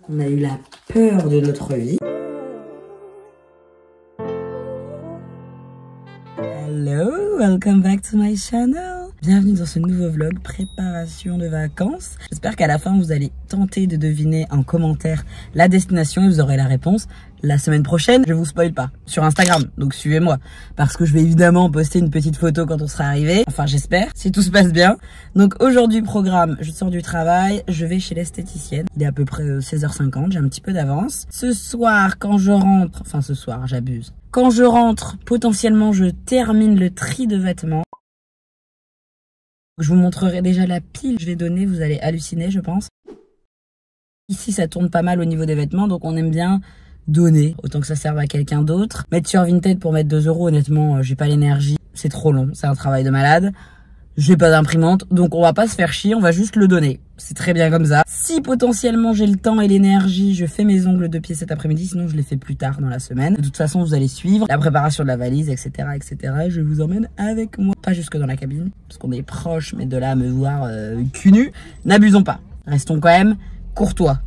On a eu la peur de notre vie. Hello, welcome back to my channel. Bienvenue dans ce nouveau vlog préparation de vacances. J'espère qu'à la fin vous allez tenter de deviner en commentaire la destination et vous aurez la réponse la semaine prochaine. Je vous spoil pas sur Instagram, donc suivez-moi parce que je vais évidemment poster une petite photo quand on sera arrivé. Enfin j'espère, si tout se passe bien. Donc aujourd'hui programme, je sors du travail, je vais chez l'esthéticienne. Il est à peu près 16h50, j'ai un petit peu d'avance. Ce soir quand je rentre, enfin ce soir j'abuse. Quand je rentre, potentiellement je termine le tri de vêtements. Je vous montrerai déjà la pile que je vais donner, vous allez halluciner je pense. Ici ça tourne pas mal au niveau des vêtements, donc on aime bien donner, autant que ça serve à quelqu'un d'autre. Mettre sur Vinted pour mettre 2 €, honnêtement, j'ai pas l'énergie, c'est trop long, c'est un travail de malade. J'ai pas d'imprimante, donc on va pas se faire chier, on va juste le donner. C'est très bien comme ça. Si potentiellement j'ai le temps et l'énergie, je fais mes ongles de pied cet après-midi, sinon je les fais plus tard dans la semaine. De toute façon, vous allez suivre la préparation de la valise, etc., etc. Et je vous emmène avec moi, pas jusque dans la cabine, parce qu'on est proche, mais de là à me voir cul nu, n'abusons pas. Restons quand même courtois.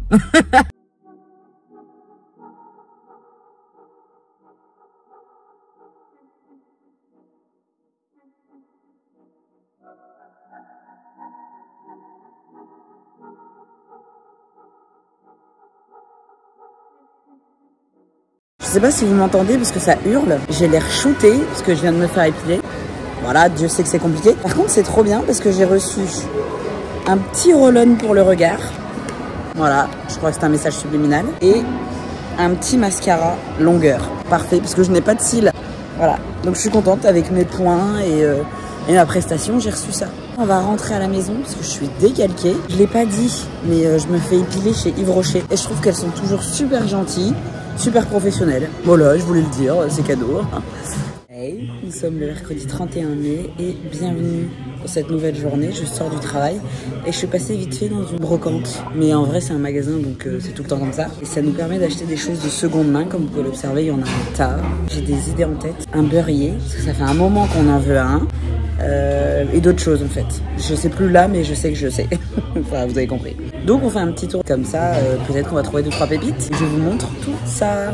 Je sais pas si vous m'entendez parce que ça hurle. J'ai l'air shooté parce que je viens de me faire épiler. Voilà, Dieu sait que c'est compliqué. Par contre, c'est trop bien parce que j'ai reçu un petit roll-on pour le regard. Voilà, je crois que c'est un message subliminal. Et un petit mascara longueur. Parfait, parce que je n'ai pas de cils. Voilà, donc je suis contente avec mes points et ma prestation, j'ai reçu ça. On va rentrer à la maison parce que je suis décalquée. Je l'ai pas dit, mais je me fais épiler chez Yves Rocher. Et je trouve qu'elles sont toujours super gentilles. Super professionnel. Voilà, je voulais le dire, c'est cadeau. Hey, nous sommes le mercredi 31 mai et bienvenue pour cette nouvelle journée. Je sors du travail et je suis passée vite fait dans une brocante. Mais en vrai, c'est un magasin, donc c'est tout le temps comme ça. Et ça nous permet d'acheter des choses de seconde main. Comme vous pouvez l'observer, il y en a un tas. J'ai des idées en tête. Un beurrier, parce que ça fait un moment qu'on en veut un. Et d'autres choses en fait. Je sais plus là, mais je sais que je sais. Enfin, vous avez compris. Donc on fait un petit tour comme ça. Peut-être qu'on va trouver 2-3 pépites. Je vous montre tout ça.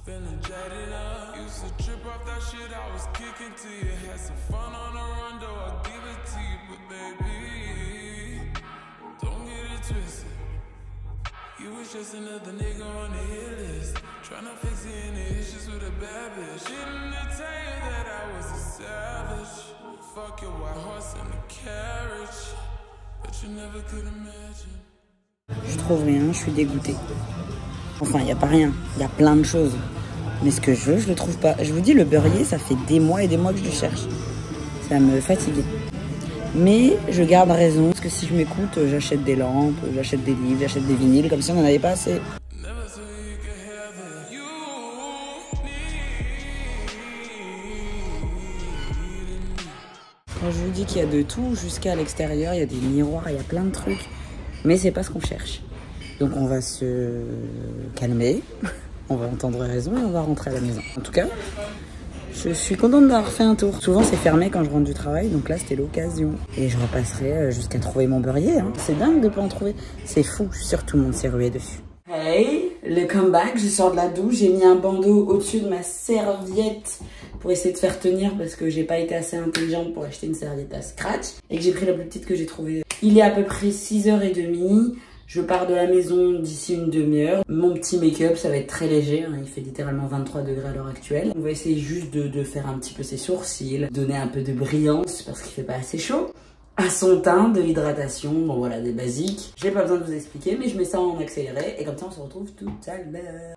Feeling jaded up, used to trip off that shit I was kicking to you. Had some fun on the run, though I'll give it to you. But baby, don't get it twisted. You was just another nigga on the hit list, tryna fix any issues with a bad bitch. Didn't I tell you that I was a savage? Fuck your white horse and the carriage, but you never could imagine. Je trouve rien, je suis dégoûtée. Enfin, il n'y a pas rien, il y a plein de choses. Mais ce que je veux, je le trouve pas. Je vous dis, le beurrier, ça fait des mois et des mois que je le cherche. Ça me fatigue. Mais je garde raison, parce que si je m'écoute, j'achète des lampes, j'achète des livres, j'achète des vinyles, comme si on n'en avait pas assez. Quand je vous dis qu'il y a de tout, jusqu'à l'extérieur, il y a des miroirs, il y a plein de trucs. Mais c'est pas ce qu'on cherche. Donc on va se calmer, on va entendre raison et on va rentrer à la maison. En tout cas, je suis contente d'avoir fait un tour. Souvent c'est fermé quand je rentre du travail, donc là c'était l'occasion. Et je repasserai jusqu'à trouver mon beurrier. Hein. C'est dingue de pas en trouver. C'est fou, je suis sûre que tout le monde s'est rué dessus. Hey, le comeback, je sors de la douche, j'ai mis un bandeau au-dessus de ma serviette pour essayer de faire tenir parce que j'ai pas été assez intelligente pour acheter une serviette à scratch et que j'ai pris la plus petite que j'ai trouvée. Il est à peu près 6h30. Je pars de la maison d'ici une demi-heure. Mon petit make-up, ça va être très léger. Hein. Il fait littéralement 23 degrés à l'heure actuelle. On va essayer juste de faire un petit peu ses sourcils, donner un peu de brillance parce qu'il fait pas assez chaud. À son teint, de l'hydratation, bon voilà, des basiques. J'ai pas besoin de vous expliquer, mais je mets ça en accéléré. Et comme ça, on se retrouve tout à l'heure.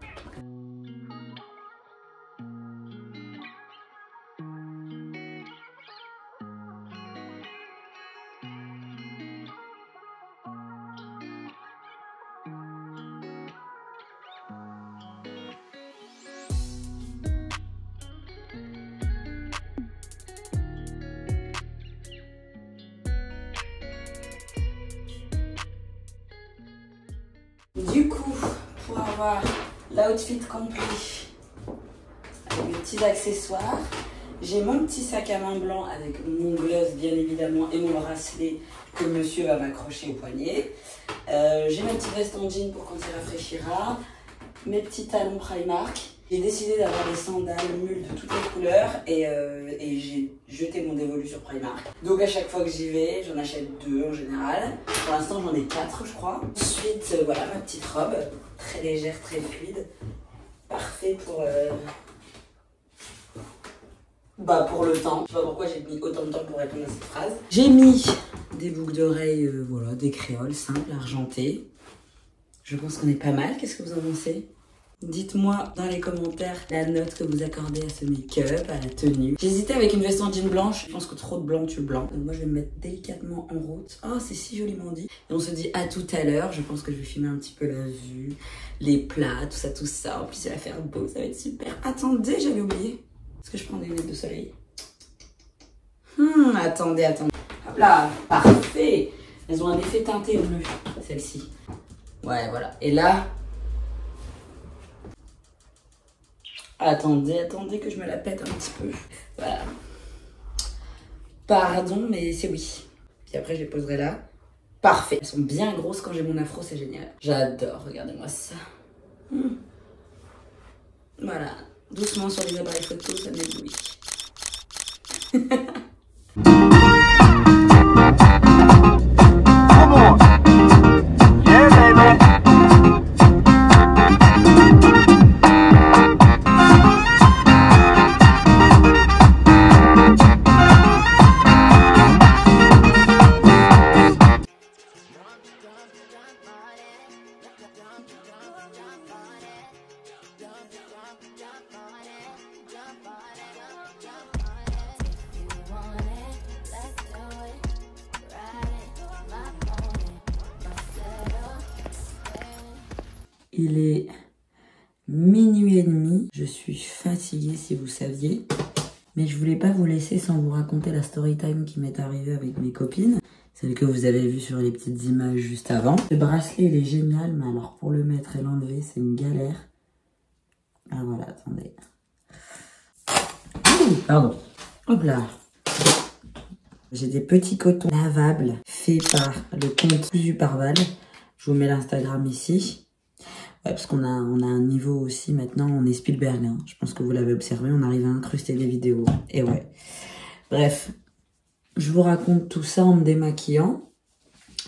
avoir l'outfit complet avec mes petits accessoires. J'ai mon petit sac à main blanc avec mon gloss bien évidemment et mon bracelet que monsieur va m'accrocher au poignet. J'ai ma petite veste en jean pour quand il rafraîchira. Mes petits talons Primark. J'ai décidé d'avoir des sandales mules de toutes les couleurs et j'ai jeté mon dévolu sur Primark. Donc à chaque fois que j'y vais, j'en achète 2 en général. Pour l'instant j'en ai 4 je crois. Ensuite voilà ma petite robe, très légère, très fluide. Parfait pour pour le temps. Je sais pas pourquoi j'ai mis autant de temps pour répondre à cette phrase. J'ai mis des boucles d'oreilles, voilà, des créoles simples, argentées. Je pense qu'on est pas mal. Qu'est-ce que vous en pensez? Dites-moi dans les commentaires la note que vous accordez à ce make-up, à la tenue. J'hésitais avec une veste en jean blanche. Je pense que trop de blanc tue blanc. Donc moi je vais me mettre délicatement en route. Oh c'est si joliment dit. Et on se dit à tout à l'heure. Je pense que je vais filmer un petit peu la vue, les plats, tout ça. En plus il va faire beau, ça va être super. Attendez, j'avais oublié. Est-ce que je prends des lunettes de soleil? Attendez. Hop là, parfait. Elles ont un effet teinté bleu, celles-ci. Ouais, voilà. Et là... Attendez que je me la pète un petit peu. Voilà. Pardon, mais c'est oui. Puis après, je les poserai là. Parfait. Elles sont bien grosses quand j'ai mon afro, c'est génial. J'adore, regardez-moi ça. Voilà. Doucement sur les appareils photo, ça m'éblouit. Come on. Yeah, baby. Il est minuit et demi. Je suis fatiguée si vous saviez. Mais je voulais pas vous laisser sans vous raconter la story time qui m'est arrivée avec mes copines. Celle que vous avez vue sur les petites images juste avant. Le bracelet il est génial, mais alors pour le mettre et l'enlever c'est une galère. Ah voilà, attendez. Ouh, pardon. Hop là. J'ai des petits cotons lavables faits par le compte Cousu par Val. Je vous mets l'Instagram ici. Ouais, parce qu'on a un niveau aussi maintenant, on est Spielberg. Hein. Je pense que vous l'avez observé, on arrive à incruster des vidéos. Et ouais. Bref, je vous raconte tout ça en me démaquillant.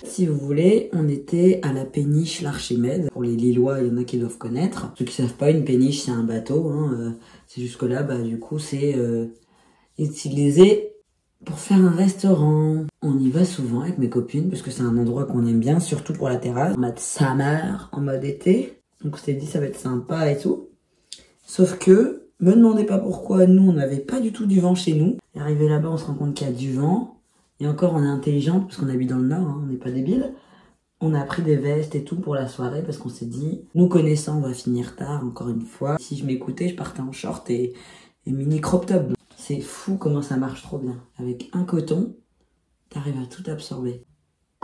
Si vous voulez, on était à la péniche l'Archimède. Pour les Lillois, il y en a qui doivent connaître. Ceux qui savent pas, une péniche, c'est un bateau. Hein. C'est jusque-là, du coup, c'est utilisé pour faire un restaurant. On y va souvent avec mes copines, parce que c'est un endroit qu'on aime bien, surtout pour la terrasse. En mode summer, en mode été. Donc on s'est dit, ça va être sympa et tout. Sauf que, me demandez pas pourquoi, nous, on n'avait pas du tout du vent chez nous. Et arrivé là-bas, on se rend compte qu'il y a du vent. Et encore, on est intelligente, parce qu'on habite dans le Nord, hein, on n'est pas débile. On a pris des vestes et tout pour la soirée, parce qu'on s'est dit, nous connaissant, on va finir tard, encore une fois. Si je m'écoutais, je partais en short et mini crop top. C'est fou comment ça marche trop bien. Avec un coton, t'arrives à tout absorber.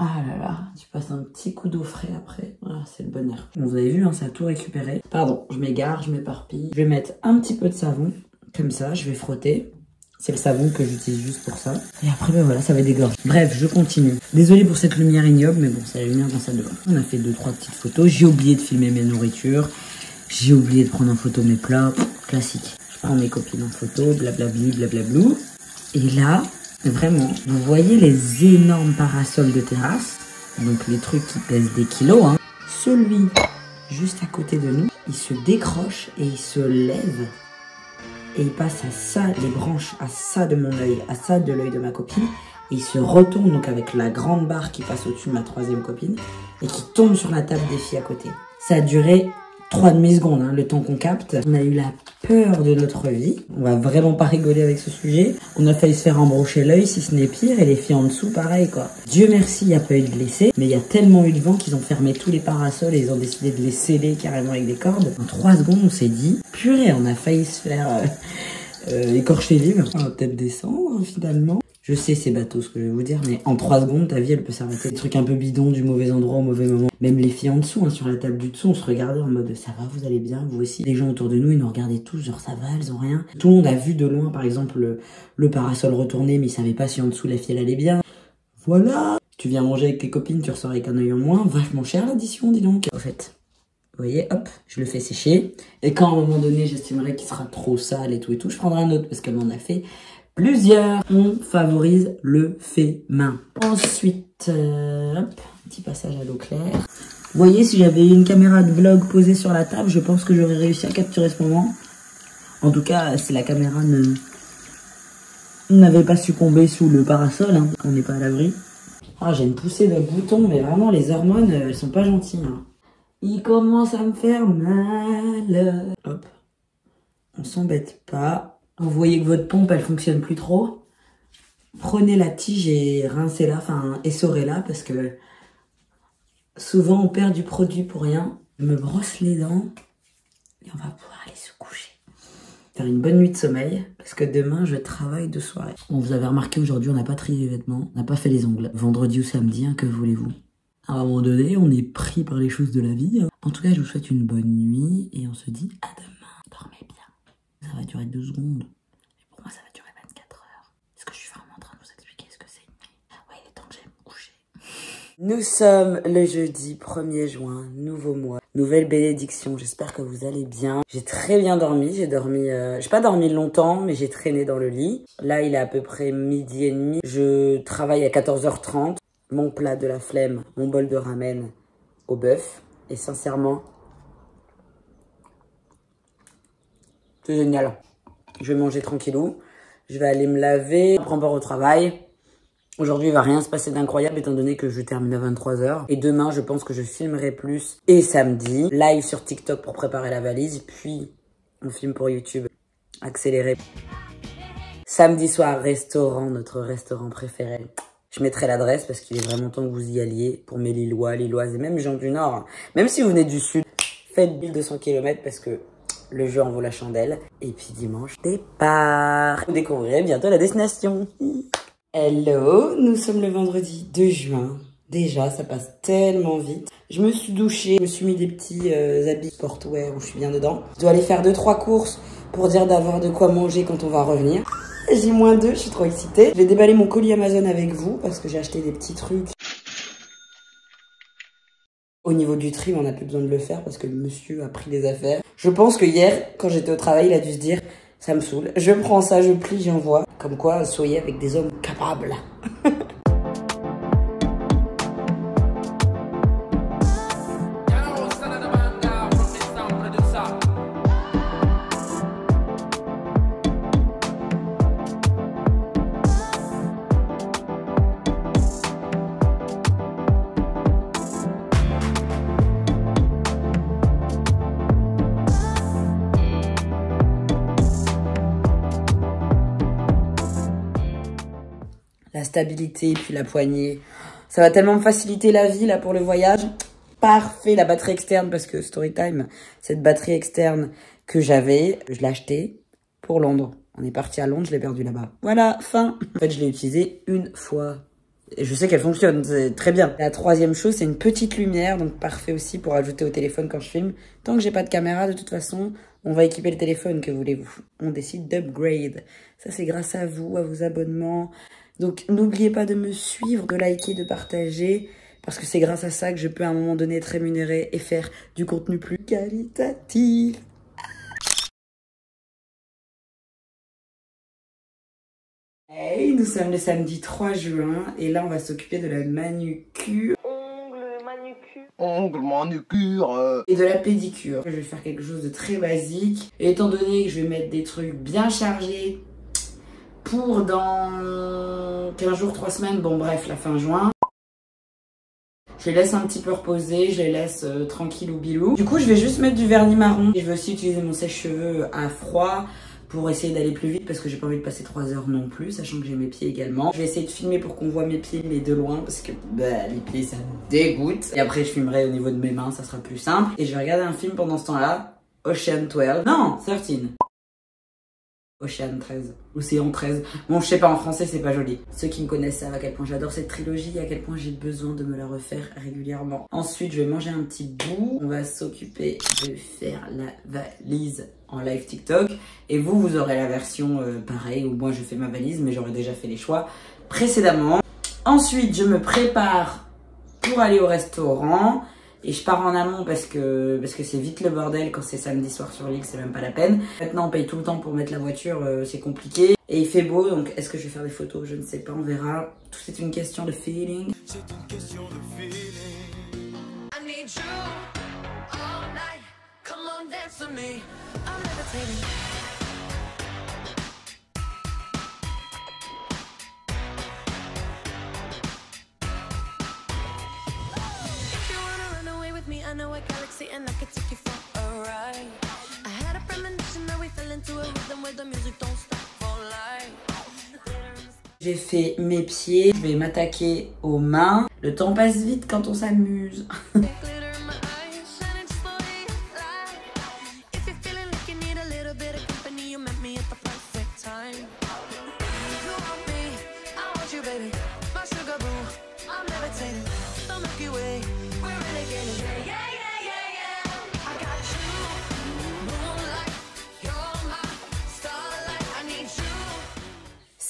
Ah là là, tu passes un petit coup d'eau frais après. Voilà, c'est le bonheur. Bon, vous avez vu, hein, ça a tout récupéré. Pardon, je m'égare, je m'éparpille. Je vais mettre un petit peu de savon, comme ça, je vais frotter. C'est le savon que j'utilise juste pour ça. Et après, ben voilà, ça va dégorger. Bref, je continue. Désolée pour cette lumière ignoble, mais bon, c'est la lumière dans salle de bain. On a fait 2-3 petites photos. J'ai oublié de filmer mes nourritures. J'ai oublié de prendre en photo mes plats. Classique. Je prends mes copines en photo, blablabli, blablablou. Et là, vraiment, vous voyez les énormes parasols de terrasse. Donc les trucs qui pèsent des kilos, hein. Celui juste à côté de nous, il se décroche et il se lève. Et il passe à ça, les branches, à ça de mon œil, à ça de l'œil de ma copine. Et il se retourne donc avec la grande barre qui passe au-dessus de ma troisième copine. Et qui tombe sur la table des filles à côté. Ça a duré 3 demi-secondes, hein, le temps qu'on capte. On a eu la peur de notre vie. On va vraiment pas rigoler avec ce sujet. On a failli se faire embrocher l'œil, si ce n'est pire. Et les filles en dessous, pareil, quoi. Dieu merci, il n'y a pas eu de blessés. Mais il y a tellement eu de vent qu'ils ont fermé tous les parasols et ils ont décidé de les sceller carrément avec des cordes. En 3 secondes, on s'est dit, purée, on a failli se faire écorcher vivre. On va peut-être descendre, finalement. Je sais c'est bateau ce que je vais vous dire, mais en 3 secondes ta vie elle peut s'arrêter. Des trucs un peu bidons, du mauvais endroit au mauvais moment. Même les filles en dessous, hein, sur la table du dessous, on se regardait en mode ça va, vous allez bien, vous aussi. Les gens autour de nous ils nous regardaient tous genre ça va, elles ont rien. Tout le monde a vu de loin par exemple le parasol retourné, mais ils savaient pas si en dessous la fille elle allait bien. Voilà. Tu viens manger avec tes copines, tu ressors avec un œil en moins. Vachement cher l'addition, dis donc. En fait, vous voyez, hop, je le fais sécher. Et quand à un moment donné, j'estimerai qu'il sera trop sale et tout, je prendrai un autre parce qu'elle m'en a fait plusieurs. On favorise le fait main. Ensuite, hop, petit passage à l'eau claire. Vous voyez, si j'avais une caméra de vlog posée sur la table, je pense que j'aurais réussi à capturer ce moment. En tout cas, si la caméra n'avait pas succombé sous le parasol, hein, on n'est pas à l'abri. Ah, j'ai une poussée de boutons, mais vraiment, les hormones, elles sont pas gentilles. Hein. Il commence à me faire mal. Hop. On s'embête pas. Vous voyez que votre pompe, elle fonctionne plus trop. Prenez la tige et rincez-la, enfin, essorez-la, parce que souvent, on perd du produit pour rien. Je me brosse les dents et on va pouvoir aller se coucher. Faire une bonne nuit de sommeil, parce que demain, je travaille de soirée. Bon, vous avez remarqué, aujourd'hui, on n'a pas trié les vêtements, on n'a pas fait les ongles. Vendredi ou samedi, hein, que voulez-vous? À un moment donné, on est pris par les choses de la vie. Hein. En tout cas, je vous souhaite une bonne nuit et on se dit à demain. Dormez bien. Ça va durer 2 secondes. Mais pour moi, ça va durer 24 heures. Est-ce que je suis vraiment en train de vous expliquer ce que c'est une nuit? Ouais, il est temps que j'aille me coucher. Nous sommes le jeudi 1er juin, nouveau mois, nouvelle bénédiction. J'espère que vous allez bien. J'ai très bien dormi. J'ai pas dormi longtemps, mais j'ai traîné dans le lit. Là, il est à peu près 12h30. Je travaille à 14h30. Mon plat de la flemme, mon bol de ramen au bœuf. Et sincèrement, c'est génial. Je vais manger tranquillou. Je vais aller me laver. Après, on part au travail. Aujourd'hui, il va rien se passer d'incroyable étant donné que je termine à 23h. Et demain, je pense que je filmerai plus. Et samedi, live sur TikTok pour préparer la valise. Puis, on filme pour YouTube. Accéléré. Samedi soir, restaurant, notre restaurant préféré. Je mettrai l'adresse parce qu'il est vraiment temps que vous y alliez pour mes Lillois, Lilloises et même gens du Nord. Même si vous venez du Sud, faites 1200 km parce que le jeu en vaut la chandelle. Et puis dimanche, départ. Vous découvrirez bientôt la destination. Hello, nous sommes le vendredi 2 juin. Déjà, ça passe tellement vite. Je me suis douchée, je me suis mis des petits habits sportwear où je suis bien dedans. Je dois aller faire 2-3 courses pour dire d'avoir de quoi manger quand on va revenir. J-2, je suis trop excitée. Je vais déballer mon colis Amazon avec vous parce que j'ai acheté des petits trucs. Au niveau du tri, on n'a plus besoin de le faire parce que le monsieur a pris les affaires. Je pense que hier, quand j'étais au travail, il a dû se dire « ça me saoule, je prends ça, je plie, j'envoie ». Comme quoi, soyez avec des hommes capables. La stabilité, puis la poignée. Ça va tellement me faciliter la vie là pour le voyage. Parfait, la batterie externe, parce que Storytime, cette batterie externe que j'avais, je l'ai achetée pour Londres. On est parti à Londres, je l'ai perdue là-bas. Voilà, fin. En fait, je l'ai utilisée une fois. Et je sais qu'elle fonctionne, c'est très bien. La troisième chose, c'est une petite lumière, donc parfait aussi pour ajouter au téléphone quand je filme. Tant que j'ai pas de caméra, de toute façon, on va équiper le téléphone, que voulez-vous. On décide d'upgrade. Ça, c'est grâce à vous, à vos abonnements. Donc, n'oubliez pas de me suivre, de liker, de partager, parce que c'est grâce à ça que je peux à un moment donné être rémunérée et faire du contenu plus qualitatif. Hey, nous sommes le samedi 3 juin et là, on va s'occuper de la manucure. Ongle, manucure. Et de la pédicure. Je vais faire quelque chose de très basique. Et étant donné que je vais mettre des trucs bien chargés pour dans 15 jours, 3 semaines, bon bref, la fin juin. Je les laisse un petit peu reposer, je les laisse tranquille ou bilou. Du coup, je vais juste mettre du vernis marron. Et je vais aussi utiliser mon sèche-cheveux à froid pour essayer d'aller plus vite parce que j'ai pas envie de passer 3 heures non plus, sachant que j'ai mes pieds également. Je vais essayer de filmer pour qu'on voit mes pieds, mais de loin, parce que bah, les pieds, ça me dégoûte. Et après, je filmerai au niveau de mes mains, ça sera plus simple. Et je vais regarder un film pendant ce temps-là, Ocean 12. Non, 13. Océane 13. Océan 13. Bon, je sais pas, en français, c'est pas joli. Ceux qui me connaissent savent à quel point j'adore cette trilogie, à quel point j'ai besoin de me la refaire régulièrement. Ensuite, je vais manger un petit bout. On va s'occuper de faire la valise en live TikTok. Et vous aurez la version pareille, où moi je fais ma valise, mais j'aurais déjà fait les choix précédemment. Ensuite, je me prépare pour aller au restaurant. Et je pars en amont parce que c'est vite le bordel quand c'est samedi soir sur l'île, c'est même pas la peine. Maintenant on paye tout le temps pour mettre la voiture, c'est compliqué. Et il fait beau, donc est-ce que je vais faire des photos? Je ne sais pas, on verra. Tout c'est une question de feeling. C'est une question de feeling. I need you all night. Come on, dance with me. I'm levitating. I know a galaxy and I could take you for a ride. I had a premonition that we fell into a rhythm where the music don't stop for life. J'ai fait mes pieds, je vais m'attaquer aux mains. Le temps passe vite quand on s'amuse.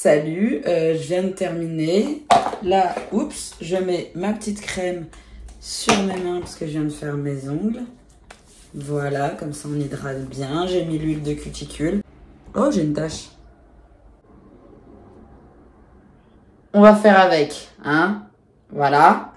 Salut, je viens de terminer. Là, oups, je mets ma petite crème sur mes mains parce que je viens de faire mes ongles. Voilà, comme ça on hydrate bien. J'ai mis l'huile de cuticule. Oh, j'ai une tache. On va faire avec, hein. Voilà.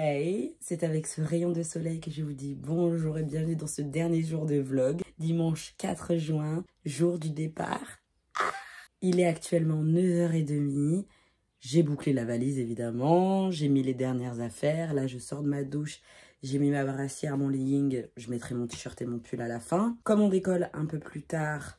Hey, c'est avec ce rayon de soleil que je vous dis bonjour et bienvenue dans ce dernier jour de vlog. Dimanche 4 juin, jour du départ. Il est actuellement 9h30. J'ai bouclé la valise évidemment, j'ai mis les dernières affaires. Là je sors de ma douche, j'ai mis ma brassière, mon legging. Je mettrai mon t-shirt et mon pull à la fin. Comme on décolle un peu plus tard,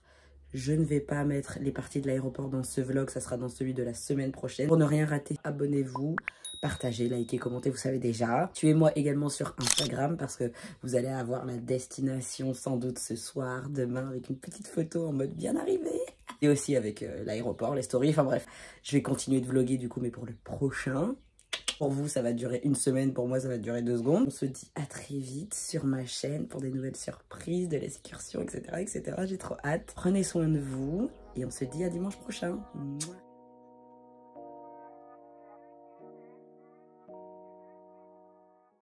je ne vais pas mettre les parties de l'aéroport dans ce vlog, ça sera dans celui de la semaine prochaine. Pour ne rien rater, abonnez-vous, partagez, likez, commentez, vous savez déjà. Suivez-moi également sur Instagram parce que vous allez avoir la destination sans doute ce soir, demain, avec une petite photo en mode bien arrivé. Et aussi avec l'aéroport, les stories, enfin bref. Je vais continuer de vlogger du coup, mais pour le prochain. Pour vous, ça va durer une semaine. Pour moi, ça va durer 2 secondes. On se dit à très vite sur ma chaîne pour des nouvelles surprises, de l'excursion, etc. etc. J'ai trop hâte. Prenez soin de vous et on se dit à dimanche prochain. Mouah.